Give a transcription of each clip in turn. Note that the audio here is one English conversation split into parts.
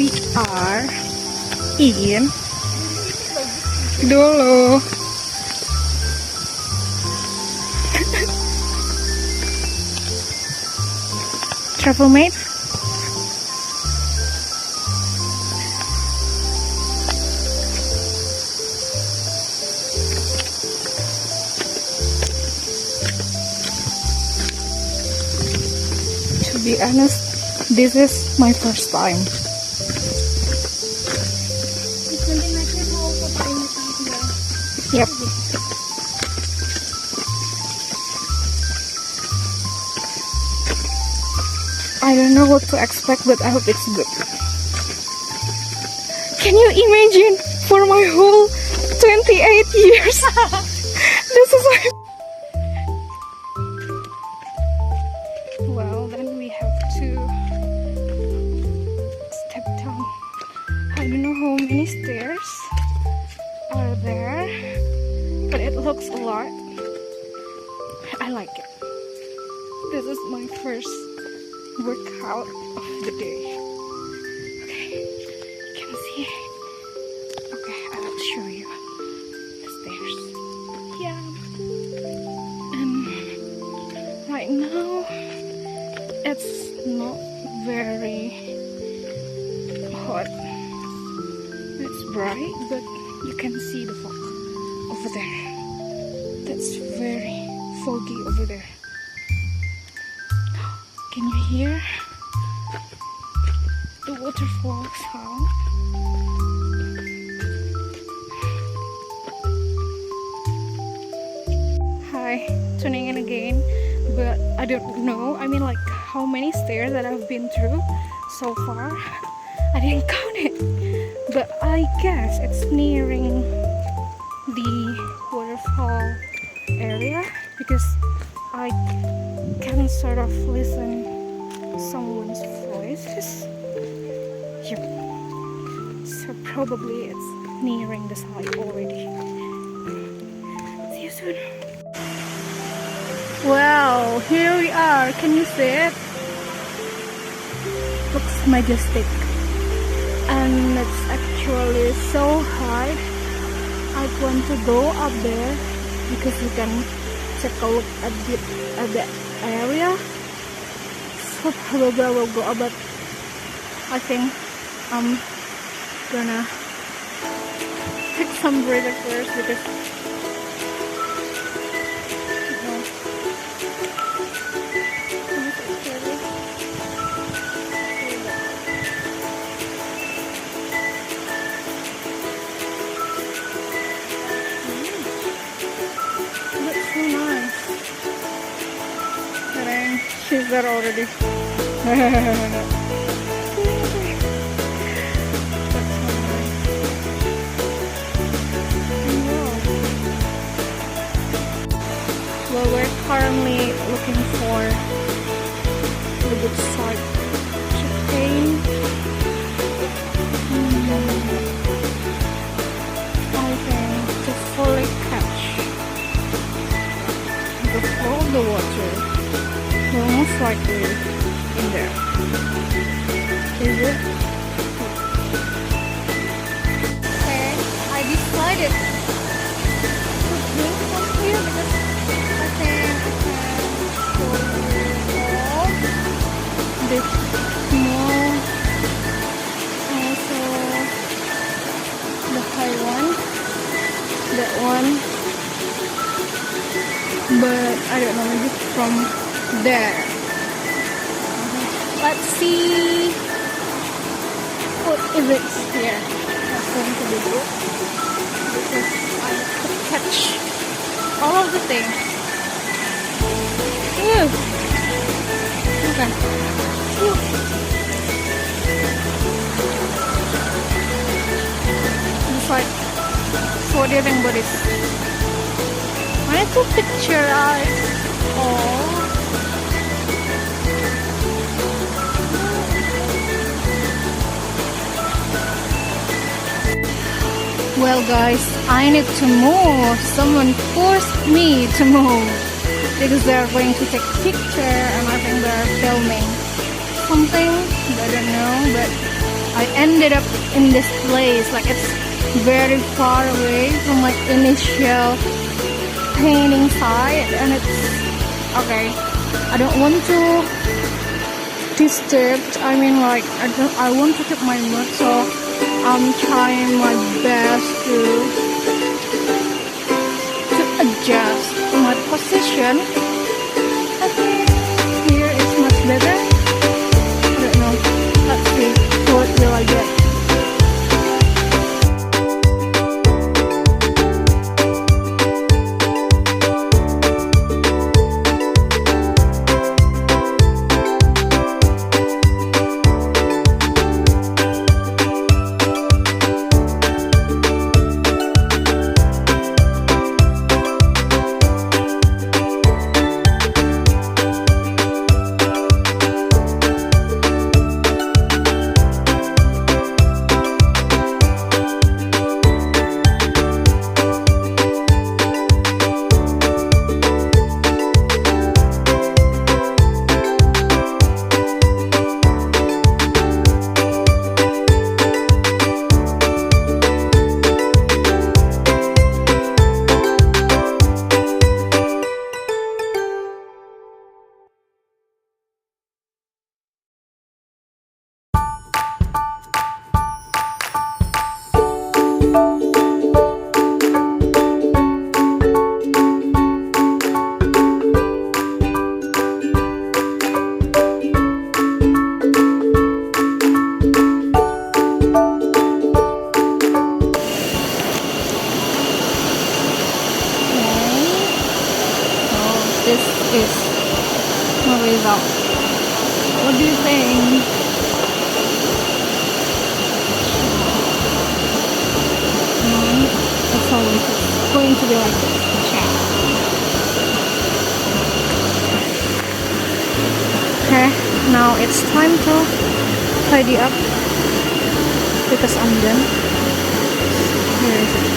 we are in Dolo. Travel mate. To be honest, this is my first time. Yep. I don't know what to expect, but I hope it's good. Can you imagine for my whole 28 years? This is my... Well, then we have to step down. I don't know how many stairs are there, but it looks a lot. I like it. This is my first workout of the day. Okay, you can see. Okay, I will show you the stairs. Yeah. And right now it's not very hot. It's bright, but you can see the fog over there. That's very foggy over there. Can you hear the waterfall sound? Hi, tuning in again, but I don't know. I mean, like, how many stairs that I've been through so far. I didn't count it, but I guess it's nearing the waterfall area because I can sort of listen someone's voices. Yep. So probably it's nearing the side already. See you soon. Wow, here we are. Can you see it? Looks majestic. And it's actually so high. I want to go up there because you can take a look at the area. So probably I will go up, but I think I'm gonna take some breather first because that's so nice. And she's there already. Well, we're currently looking for a good site to paint. I think to fully catch all the water, we're most likely in there. Is it? Okay, I decided to drink from here because I think I can show you all this small, also the high one, that one, but I don't know, maybe from there. Let's see what is it here. That's going to be good because I could catch all of the things. Ew. Okay. Ew. It's like, so what do you think about this? I need to picture all. Well guys, I need to move. Someone forced me to move because they're going to take a picture and I think they're filming something. I don't know, but I I ended up in this place. Like it's very far away from my initial painting site, and it's okay. I don't want to disturb. I mean, like I want to keep my mood, so I'm trying my best to adjust my position. I think here is much better. I don't know. Let's see what will I get. This is the result. What do you think? It's always going to be like this. Check. Okay, now it's time to tidy up because I'm done. Here is it.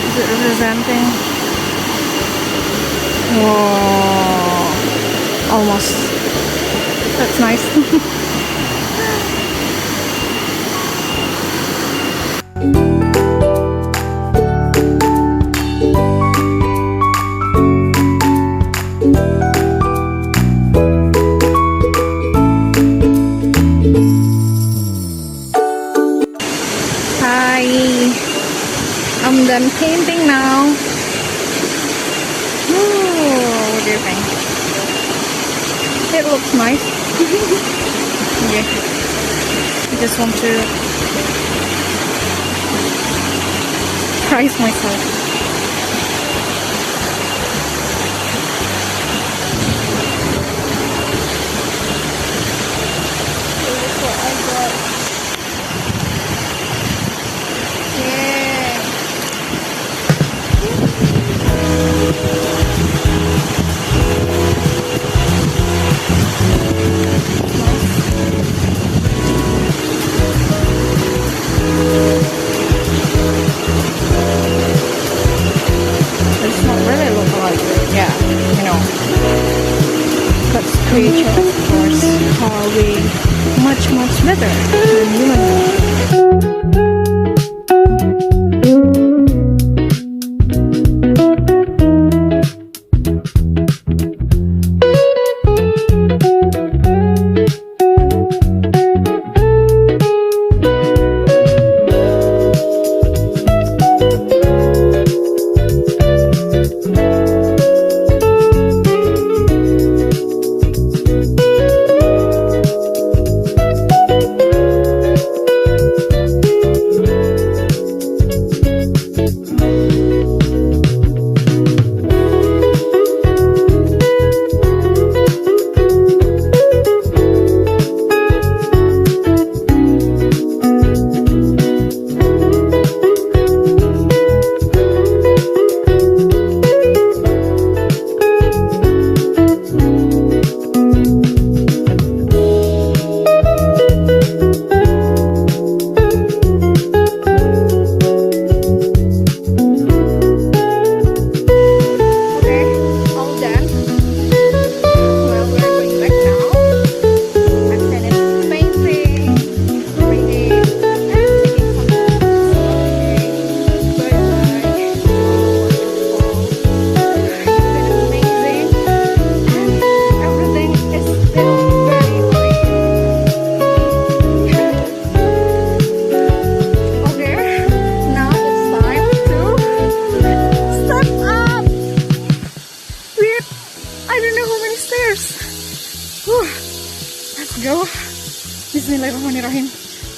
Is it representing? Whoa, almost. That's nice. Hi, I'm done painting now. What do you think? It looks nice. Yeah. I just want to price myself. This is what I got. Yeah.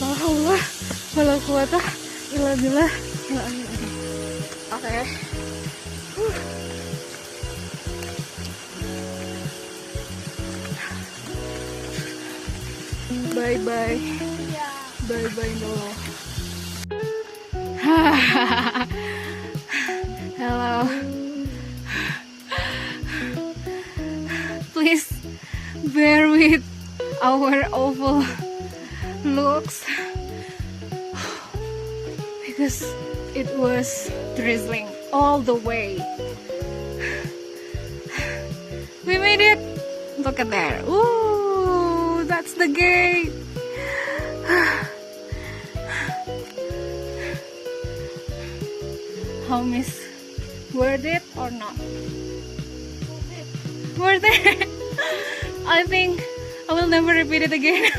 Allah, wala quwata illa billah. Oke. Bye bye. Bye bye Dolo. Hello. Please bear with our awful looks because it was drizzling all the way. We made it. Look at that. Ooh, that's the gate. How miss? Worth it or not? Worth it. I think I will never repeat it again.